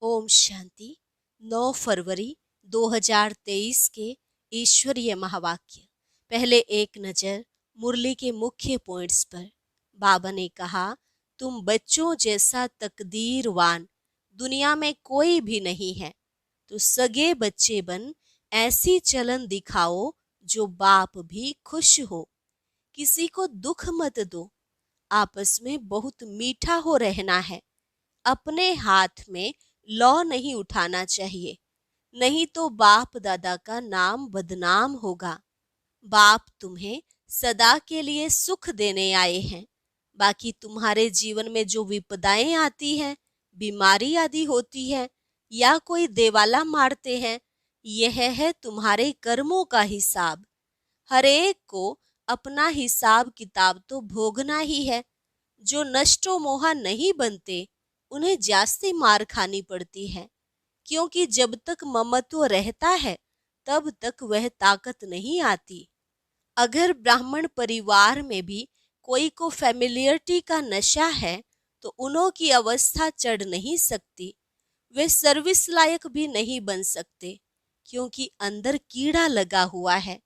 ओम शांति। 9 फरवरी 2023 के ईश्वरीय महावाक्य। पहले एक नज़र मुरली के मुख्य पॉइंट्स पर। बाबा ने कहा, तुम बच्चों जैसा तकदीरवान दुनिया में कोई भी नहीं है। तो सगे बच्चे बन ऐसी चलन दिखाओ जो बाप भी खुश हो। किसी को दुख मत दो। आपस में बहुत मीठा हो रहना है। अपने हाथ में लौ नहीं उठाना चाहिए, नहीं तो बाप दादा का नाम बदनाम होगा। बाप तुम्हें सदा के लिए सुख देने आए हैं। बाकी तुम्हारे जीवन में जो विपदाएं आती हैं, बीमारी आदि होती है या कोई देवाला मारते हैं, यह है तुम्हारे कर्मों का हिसाब। हर एक को अपना हिसाब किताब तो भोगना ही है। जो नष्टो मोहा नहीं बनते उन्हें जास्ती मार खानी पड़ती है, क्योंकि जब तक ममत्व रहता है तब तक वह ताकत नहीं आती। अगर ब्राह्मण परिवार में भी कोई को फैमिलियरिटी का नशा है तो उन्हों की अवस्था चढ़ नहीं सकती। वे सर्विस लायक भी नहीं बन सकते, क्योंकि अंदर कीड़ा लगा हुआ है।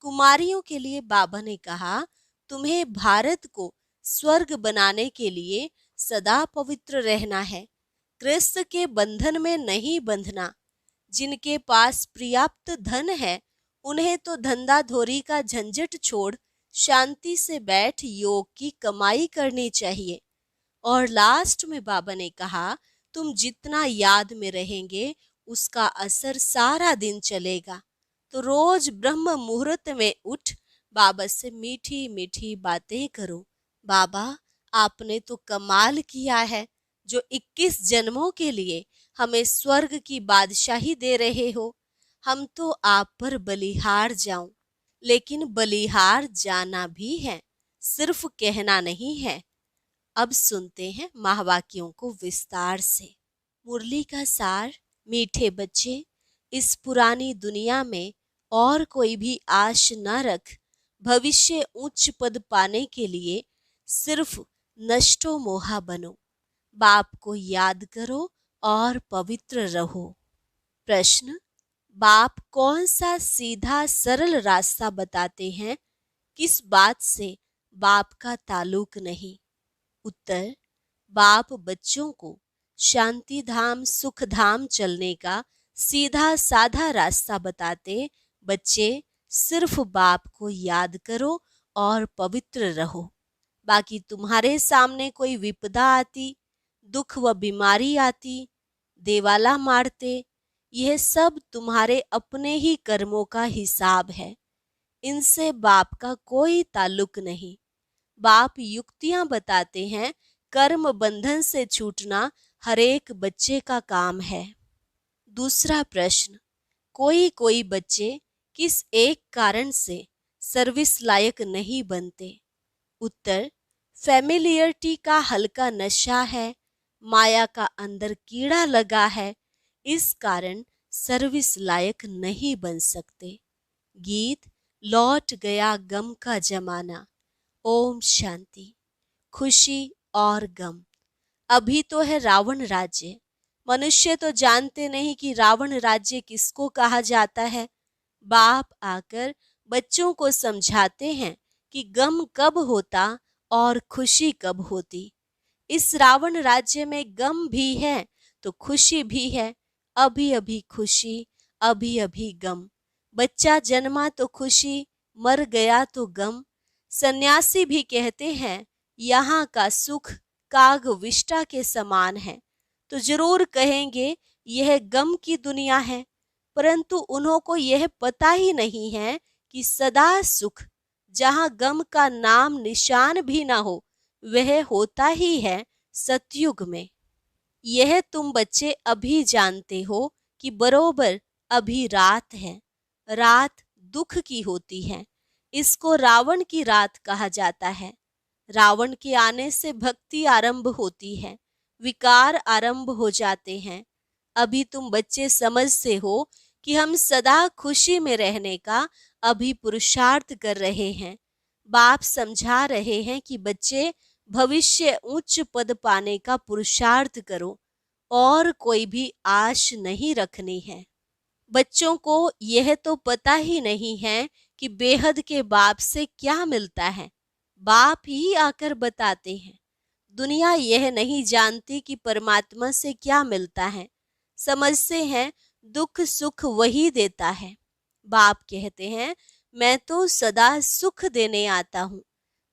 कुमारियों के लिए बाबा ने कहा, तुम्हें भारत को स्वर्ग बनाने के लिए सदा पवित्र रहना है। क्रिस्त के बंधन में नहीं बंधना। जिनके पास पर्याप्त धन है उन्हें तो धंधाधोरी का झंझट छोड़ शांति से बैठ योग की कमाई करनी चाहिए। और लास्ट में बाबा ने कहा, तुम जितना याद में रहेंगे उसका असर सारा दिन चलेगा। तो रोज ब्रह्म मुहूर्त में उठ बाबा से मीठी मीठी बातें करो। बाबा, आपने तो कमाल किया है, जो 21 जन्मों के लिए हमें स्वर्ग की बादशाही दे रहे हो। हम तो आप पर बलिहार जाऊं, लेकिन बलिहार जाना भी है, सिर्फ कहना नहीं है। अब सुनते हैं महावाक्यों को विस्तार से। मुरली का सार। मीठे बच्चे, इस पुरानी दुनिया में और कोई भी आश न रख। भविष्य उच्च पद पाने के लिए सिर्फ नष्टो मोहा बनो। बाप को याद करो और पवित्र रहो। प्रश्न, बाप कौन सा सीधा सरल रास्ता बताते हैं? किस बात से बाप का ताल्लुक नहीं? उत्तर, बाप बच्चों को शांति धाम सुख धाम चलने का सीधा साधा रास्ता बताते। बच्चे, सिर्फ बाप को याद करो और पवित्र रहो। बाकी तुम्हारे सामने कोई विपदा आती, दुख व बीमारी आती, देवाला मारते, यह सब तुम्हारे अपने ही कर्मों का हिसाब है। इनसे बाप का कोई ताल्लुक नहीं। बाप युक्तियां बताते हैं। कर्म बंधन से छूटना हर एक बच्चे का काम है। दूसरा प्रश्न, कोई कोई बच्चे किस एक कारण से सर्विस लायक नहीं बनते? उत्तर, फैमिलियरिटी का हल्का नशा है, माया का अंदर कीड़ा लगा है, इस कारण सर्विस लायक नहीं बन सकते। गीत, लौट गया गम का जमाना। ओम शांति। खुशी और गम। अभी तो है रावण राज्य। मनुष्य तो जानते नहीं कि रावण राज्य किसको कहा जाता है। बाप आकर बच्चों को समझाते हैं कि गम कब होता और खुशी कब होती। इस रावण राज्य में गम भी है तो खुशी भी है। अभी अभी खुशी, अभी अभी गम। बच्चा जन्मा तो खुशी, मर गया तो गम। सन्यासी भी कहते हैं यहाँ का सुख काग विष्टा के समान है, तो जरूर कहेंगे यह गम की दुनिया है। परंतु उन्हों को यह पता ही नहीं है कि सदा सुख, जहाँ गम का नाम निशान भी ना हो, वह होता ही है सतयुग में। यह तुम बच्चे अभी जानते हो कि बरोबर अभी रात है। रात दुख की होती है। इसको रावण की रात कहा जाता है। रावण के आने से भक्ति आरंभ होती है, विकार आरंभ हो जाते हैं। अभी तुम बच्चे समझते हो कि हम सदा खुशी में रहने का अभी पुरुषार्थ कर रहे हैं। बाप समझा रहे हैं कि बच्चे, भविष्य उच्च पद पाने का पुरुषार्थ करो और कोई भी आश नहीं रखनी है। बच्चों को यह तो पता ही नहीं है कि बेहद के बाप से क्या मिलता है, बाप ही आकर बताते हैं। दुनिया यह नहीं जानती कि परमात्मा से क्या मिलता है, समझते हैं दुख सुख वही देता है। बाप कहते हैं मैं तो सदा सुख देने आता हूँ,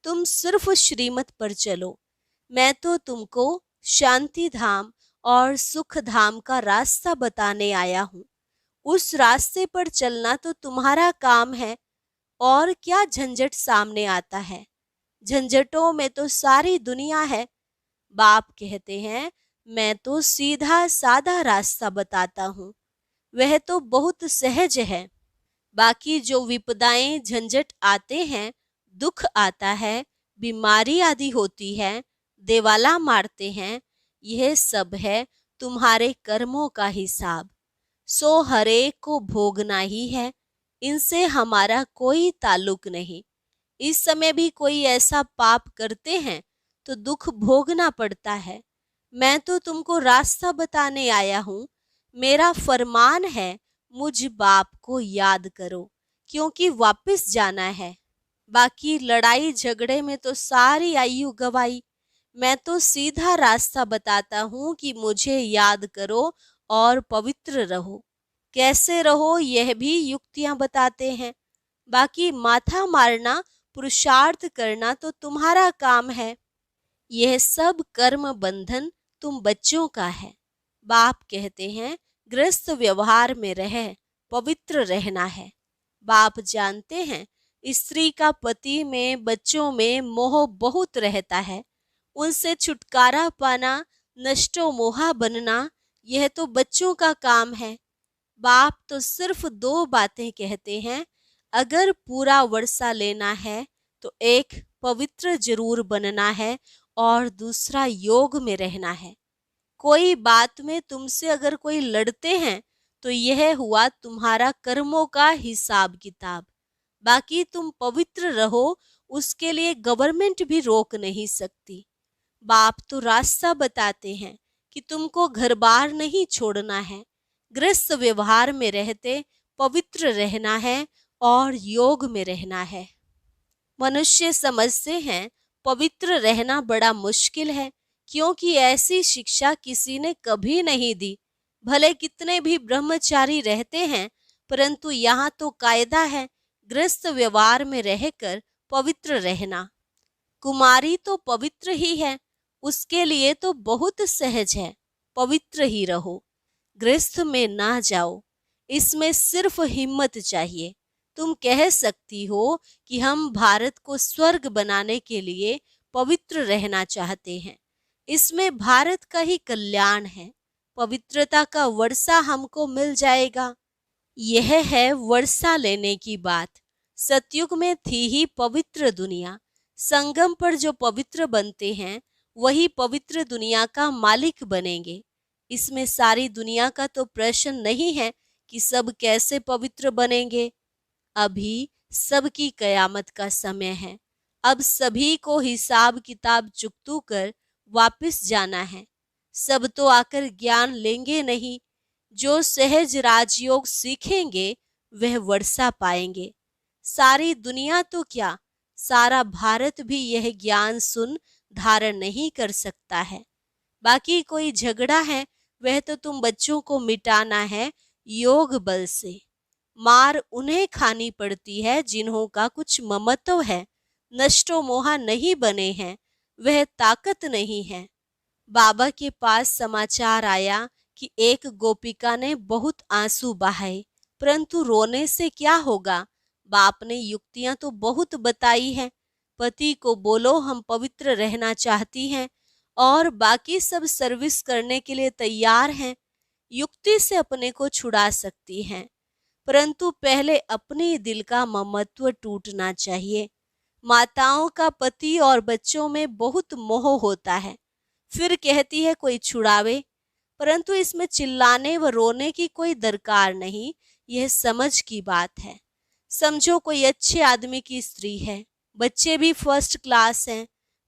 तुम सिर्फ श्रीमत पर चलो। मैं तो तुमको शांति धाम और सुख धाम का रास्ता बताने आया हूँ। उस रास्ते पर चलना तो तुम्हारा काम है। और क्या झंझट सामने आता है, झंझटों में तो सारी दुनिया है। बाप कहते हैं मैं तो सीधा साधा रास्ता बताता हूँ, वह तो बहुत सहज है। बाकी जो विपदाएं झंझट आते हैं, दुख आता है, बीमारी आदि होती है, देवाला मारते हैं, यह सब है तुम्हारे कर्मों का हिसाब। सो हरेक को भोगना ही है, इनसे हमारा कोई ताल्लुक नहीं। इस समय भी कोई ऐसा पाप करते हैं तो दुख भोगना पड़ता है। मैं तो तुमको रास्ता बताने आया हूँ। मेरा फरमान है मुझ बाप को याद करो, क्योंकि वापस जाना है। बाकी लड़ाई झगड़े में तो सारी आयु गवाई। मैं तो सीधा रास्ता बताता हूँ कि मुझे याद करो और पवित्र रहो। कैसे रहो यह भी युक्तियां बताते हैं। बाकी माथा मारना पुरुषार्थ करना तो तुम्हारा काम है। यह सब कर्म बंधन तुम बच्चों का है। बाप कहते हैं गृहस्थ व्यवहार में रह पवित्र रहना है। बाप जानते हैं स्त्री का पति में बच्चों में मोह बहुत रहता है। उनसे छुटकारा पाना, नष्टो मोहा बनना, यह तो बच्चों का काम है। बाप तो सिर्फ दो बातें कहते हैं, अगर पूरा वर्षा लेना है तो एक पवित्र जरूर बनना है और दूसरा योग में रहना है। कोई बात में तुमसे अगर कोई लड़ते हैं तो यह हुआ तुम्हारा कर्मों का हिसाब किताब। बाकी तुम पवित्र रहो, उसके लिए गवर्नमेंट भी रोक नहीं सकती। बाप तो रास्ता बताते हैं कि तुमको घर बार नहीं छोड़ना है, गृहस्थ व्यवहार में रहते पवित्र रहना है और योग में रहना है। मनुष्य समझते हैं पवित्र रहना बड़ा मुश्किल है, क्योंकि ऐसी शिक्षा किसी ने कभी नहीं दी। भले कितने भी ब्रह्मचारी रहते हैं, परंतु यहाँ तो कायदा है गृहस्थ व्यवहार में रहकर पवित्र रहना। कुमारी तो पवित्र ही है, उसके लिए तो बहुत सहज है, पवित्र ही रहो। गृहस्थ में ना जाओ, इसमें सिर्फ हिम्मत चाहिए। तुम कह सकती हो कि हम भारत को स्वर्ग बनाने के लिए पवित्र रहना चाहते हैं, इसमें भारत का ही कल्याण है। पवित्रता का वर्षा हमको मिल जाएगा। यह है वर्षा लेने की बात। सतयुग में थी ही पवित्र दुनिया। संगम पर जो पवित्र बनते हैं वही पवित्र दुनिया का मालिक बनेंगे। इसमें सारी दुनिया का तो प्रश्न नहीं है कि सब कैसे पवित्र बनेंगे। अभी सबकी कयामत का समय है। अब सभी को हिसाब किताब चुकतू कर वापस जाना है। सब तो आकर ज्ञान लेंगे नहीं। जो सहज राजयोग सीखेंगे वह वर्षा पाएंगे। सारी दुनिया तो क्या, सारा भारत भी यह ज्ञान सुन धारण नहीं कर सकता है। बाकी कोई झगड़ा है वह तो तुम बच्चों को मिटाना है योग बल से। मार उन्हें खानी पड़ती है जिन्हों का कुछ ममत्व है, नष्टो मोहा नहीं बने हैं, वह ताकत नहीं है। बाबा के पास समाचार आया कि एक गोपिका ने बहुत आंसू बहाए, परंतु रोने से क्या होगा। बाप ने युक्तियां तो बहुत बताई हैं। पति को बोलो हम पवित्र रहना चाहती हैं और बाकी सब सर्विस करने के लिए तैयार हैं। युक्ति से अपने को छुड़ा सकती हैं, परंतु पहले अपने दिल का ममत्व टूटना चाहिए। माताओं का पति और बच्चों में बहुत मोह होता है। फिर कहती है कोई छुड़ावे, परंतु इसमें चिल्लाने व रोने की कोई दरकार नहीं। यह समझ की बात है। समझो कोई अच्छे आदमी की स्त्री है, बच्चे भी फर्स्ट क्लास हैं।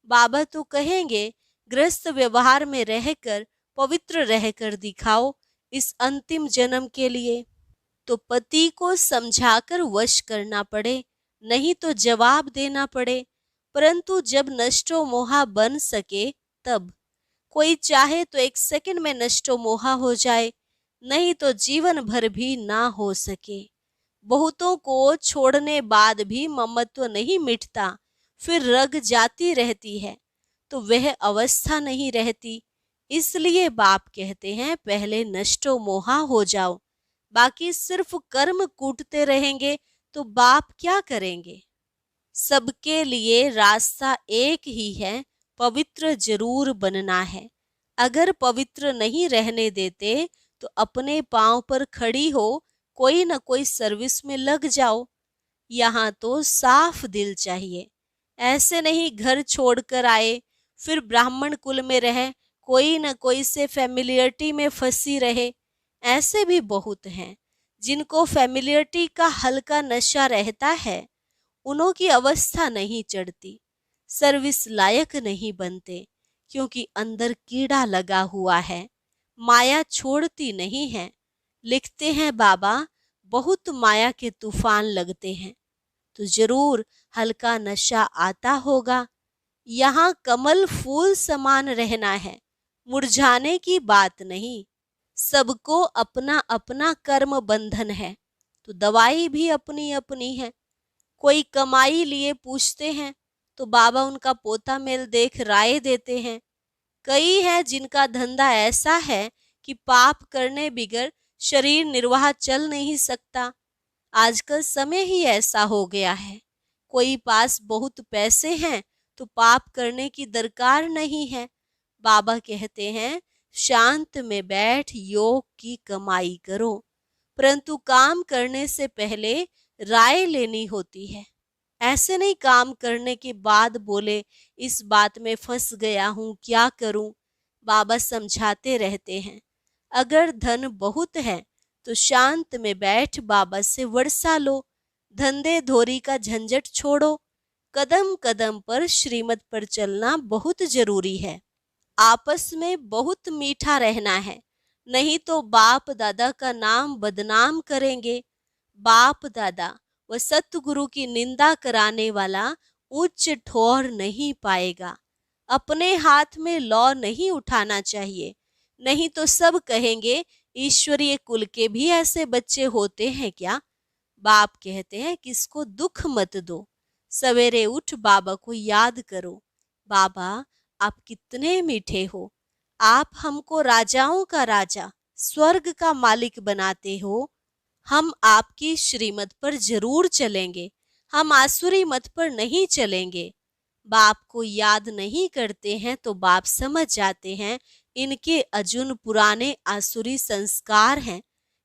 बाबा तो कहेंगे गृहस्थ व्यवहार में रहकर पवित्र रहकर दिखाओ इस अंतिम जन्म के लिए। तो पति को समझाकर वश करना पड़े, नहीं तो जवाब देना पड़े, परंतु जब नष्टो मोहा बन सके तब। कोई चाहे तो एक सेकंड में नष्टो मोहा हो जाए, नहीं तो जीवन भर भी ना हो सके। बहुतों को छोड़ने बाद भी ममत्व नहीं मिटता, फिर रग जाती रहती है, तो वह अवस्था नहीं रहती। इसलिए बाप कहते हैं पहले नष्टो मोहा हो जाओ, बाकी सिर्फ कर्म कूटते रहेंगे तो बाप क्या करेंगे। सबके लिए रास्ता एक ही है, पवित्र जरूर बनना है। अगर पवित्र नहीं रहने देते तो अपने पांव पर खड़ी हो कोई न कोई सर्विस में लग जाओ। यहाँ तो साफ दिल चाहिए, ऐसे नहीं घर छोड़कर आए फिर ब्राह्मण कुल में रहे, कोई न कोई से फैमिलियरिटी में फंसी रहे। ऐसे भी बहुत हैं जिनको फैमिलियरिटी का हल्का नशा रहता है, उन्हों की अवस्था नहीं चढ़ती, सर्विस लायक नहीं बनते, क्योंकि अंदर कीड़ा लगा हुआ है, माया छोड़ती नहीं है। लिखते हैं बाबा बहुत माया के तूफान लगते हैं, तो जरूर हल्का नशा आता होगा। यहाँ कमल फूल समान रहना है, मुरझाने की बात नहीं। सबको अपना अपना कर्म बंधन है, तो दवाई भी अपनी अपनी है। कोई कमाई लिए पूछते हैं तो बाबा उनका पोता मेल देख राय देते हैं। कई हैं जिनका धंधा ऐसा है कि पाप करने बिगर शरीर निर्वाह चल नहीं सकता। आजकल समय ही ऐसा हो गया है। कोई पास बहुत पैसे हैं तो पाप करने की दरकार नहीं है। बाबा कहते हैं शांत में बैठ योग की कमाई करो, परंतु काम करने से पहले राय लेनी होती है। ऐसे नहीं काम करने के बाद बोले इस बात में फंस गया हूं क्या करूं। बाबा समझाते रहते हैं अगर धन बहुत है तो शांत में बैठ बाबा से वर्षा लो, धंधे धोरी का झंझट छोड़ो। कदम कदम पर श्रीमत पर चलना बहुत जरूरी है। आपस में बहुत मीठा रहना है, नहीं तो बाप दादा का नाम बदनाम करेंगे। बाप दादा व सतगुरु की निंदा कराने वाला उच्च ठोर नहीं पाएगा। अपने हाथ में लौ नहीं उठाना चाहिए, नहीं तो सब कहेंगे ईश्वरीय कुल के भी ऐसे बच्चे होते हैं क्या। बाप कहते हैं किसको दुख मत दो, सवेरे उठ बाबा को याद करो। बाबा आप कितने मीठे हो, आप हमको राजाओं का राजा स्वर्ग का मालिक बनाते हो। हम आपकी श्रीमत पर जरूर चलेंगे, हम आसुरी मत पर नहीं चलेंगे। बाप को याद नहीं करते हैं तो बाप समझ जाते हैं इनके अजुन पुराने आसुरी संस्कार हैं,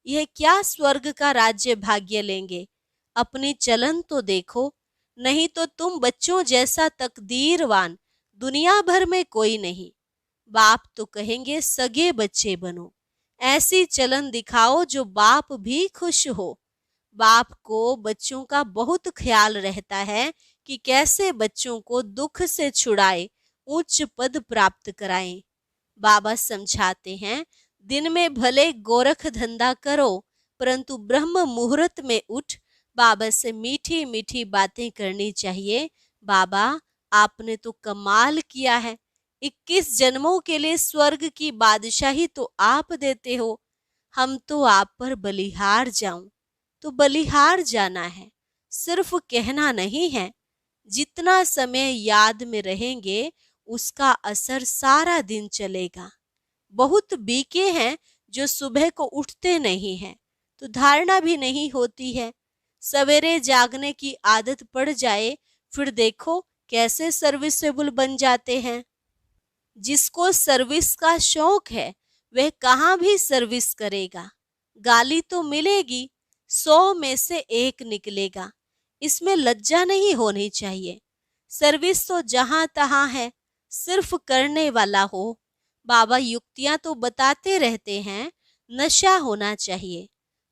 यह क्या स्वर्ग का राज्य भाग्य लेंगे। अपनी चलन तो देखो, नहीं तो तुम बच्चों जैसा तकदीरवान दुनिया भर में कोई नहीं। बाप तो कहेंगे सगे बच्चे बनो, ऐसी चलन दिखाओ जो बाप भी खुश हो। बाप को बच्चों का बहुत ख्याल रहता है कि कैसे बच्चों को दुख से छुड़ाए, उच्च पद प्राप्त कराएं। बाबा समझाते हैं दिन में भले गोरख धंधा करो, परंतु ब्रह्म मुहूर्त में उठ बाबा से मीठी मीठी बातें करनी चाहिए। बाबा आपने तो कमाल किया है, 21 जन्मों के लिए स्वर्ग की बादशाही तो आप देते हो, हम तो आप पर बलिहार जाऊं। तो बलिहार जाना है, सिर्फ कहना नहीं है। जितना समय याद में रहेंगे उसका असर सारा दिन चलेगा। बहुत बीके हैं जो सुबह को उठते नहीं हैं, तो धारणा भी नहीं होती है। सवेरे जागने की आदत पड़ जाए फिर देखो कैसे सर्विसेबल बन जाते हैं। जिसको सर्विस का शौक है वह कहाँ भी सर्विस करेगा। गाली तो मिलेगी, 100 में से 1 निकलेगा, इसमें लज्जा नहीं होनी चाहिए। सर्विस तो जहां तहां है, सिर्फ करने वाला हो। बाबा युक्तियां तो बताते रहते हैं, नशा होना चाहिए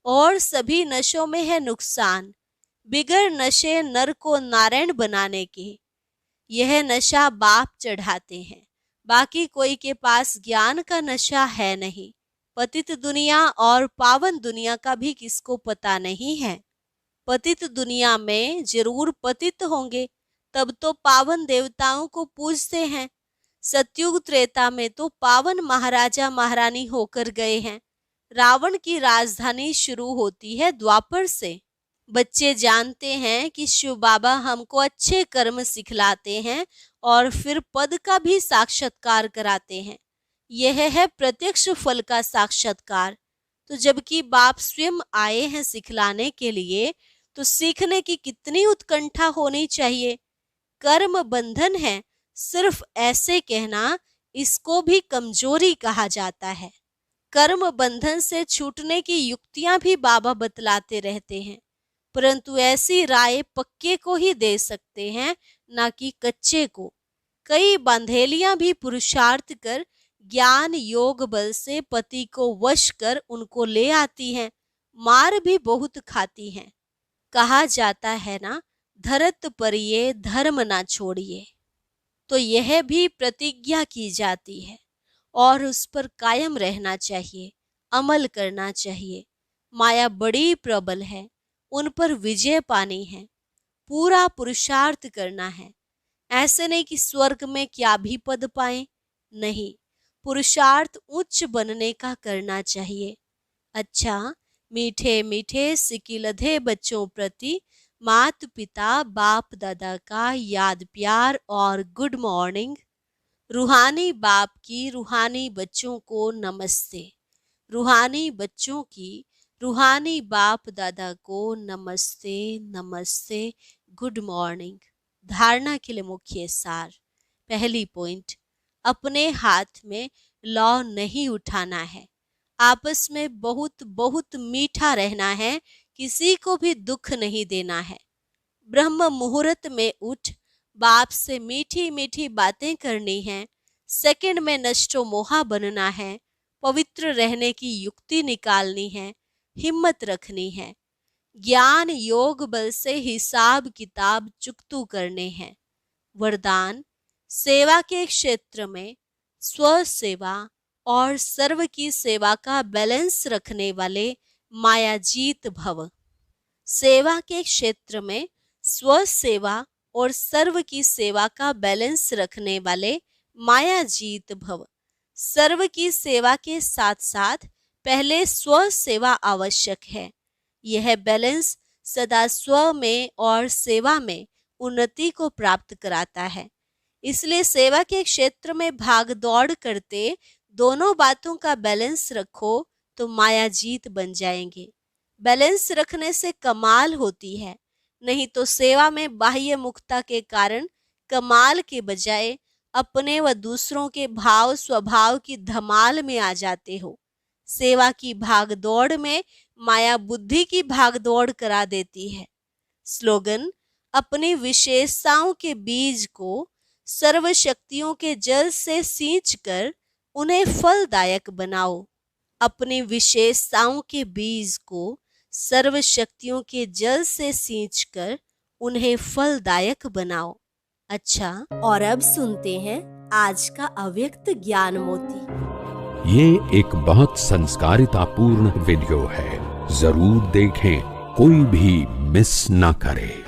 और सभी नशों में है नुकसान। बिगर नशे नर को नारायण बनाने के, यह नशा बाप चढ़ाते हैं। बाकी कोई के पास ज्ञान का नशा है नहीं। पतित दुनिया और पावन दुनिया का भी किसको पता नहीं है। पतित दुनिया में जरूर पतित होंगे, तब तो पावन देवताओं को पूजते हैं। सतयुग त्रेता में तो पावन महाराजा महारानी होकर गए हैं। रावण की राजधानी शुरू होती है द्वापर से। बच्चे जानते हैं कि शिव बाबा हमको अच्छे कर्म सिखलाते हैं और फिर पद का भी साक्षात्कार कराते हैं। यह है प्रत्यक्ष फल का साक्षात्कार। तो जबकि बाप स्वयं आए हैं सिखलाने के लिए, तो सीखने की कितनी उत्कंठा होनी चाहिए। कर्म बंधन है, सिर्फ ऐसे कहना इसको भी कमजोरी कहा जाता है। कर्म बंधन से छूटने की युक्तियां भी बाबा बतलाते रहते हैं, परंतु ऐसी राय पक्के को ही दे सकते हैं, ना कि कच्चे को। कई बांधेलियां भी पुरुषार्थ कर ज्ञान योग बल से पति को वश कर उनको ले आती हैं, मार भी बहुत खाती हैं। कहा जाता है ना, धरत परिये धर्म ना छोड़िए। तो यह भी प्रतिज्ञा की जाती है और उस पर कायम रहना चाहिए, अमल करना चाहिए। माया बड़ी प्रबल है, उन पर विजय पानी है, पूरा पुरुषार्थ करना है। ऐसे नहीं कि स्वर्ग में क्या भी पद पाए, नहीं, पुरुषार्थ उच्च बनने का करना चाहिए। अच्छा, मीठे मीठे सिकिलधे बच्चों प्रति माता पिता बाप दादा का याद प्यार और गुड मॉर्निंग। रूहानी बाप की रूहानी बच्चों को नमस्ते। रूहानी बच्चों की रूहानी बाप दादा को नमस्ते नमस्ते, गुड मॉर्निंग। धारणा के लिए मुख्य सार। पहली पॉइंट, अपने हाथ में लौ नहीं उठाना है। आपस में बहुत बहुत मीठा रहना है, किसी को भी दुख नहीं देना है। ब्रह्म मुहूर्त में उठ बाप से मीठी मीठी बातें करनी है। सेकंड में नष्टो मोहा बनना है। पवित्र रहने की युक्ति निकालनी है, हिम्मत रखनी है। ज्ञान योग बल से हिसाब किताब चुकतू करने हैं। वरदान, सेवा के क्षेत्र में स्व सेवा और सर्व की सेवा का बैलेंस रखने वाले मायाजीत भव। सेवा के क्षेत्र में स्व सेवा और सर्व की सेवा का बैलेंस रखने वाले मायाजीत भव। सर्व की सेवा के साथ साथ पहले स्व सेवा आवश्यक है। यह बैलेंस सदा स्व में और सेवा में उन्नति को प्राप्त कराता है। इसलिए सेवा के क्षेत्र में भाग दौड़ करते दोनों बातों का बैलेंस रखो तो मायाजीत बन जाएंगे। बैलेंस रखने से कमाल होती है, नहीं तो सेवा में बाह्य मुक्ता के कारण कमाल के बजाय अपने व दूसरों के भाव स्वभाव की धमाल में आ जाते हो। सेवा की भागदौड़ में माया बुद्धि की भागदौड़ करा देती है। स्लोगन, अपनी विशेषताओं के बीज को सर्व शक्तियों के जल से सींचकर उन्हें फलदायक बनाओ। अपनी विशेषताओं के बीज को सर्व शक्तियों के जल से सींचकर उन्हें फलदायक बनाओ। अच्छा, और अब सुनते हैं आज का अव्यक्त ज्ञान मोती। ये एक बहुत संस्कारितापूर्ण वीडियो है, जरूर देखें, कोई भी मिस ना करे।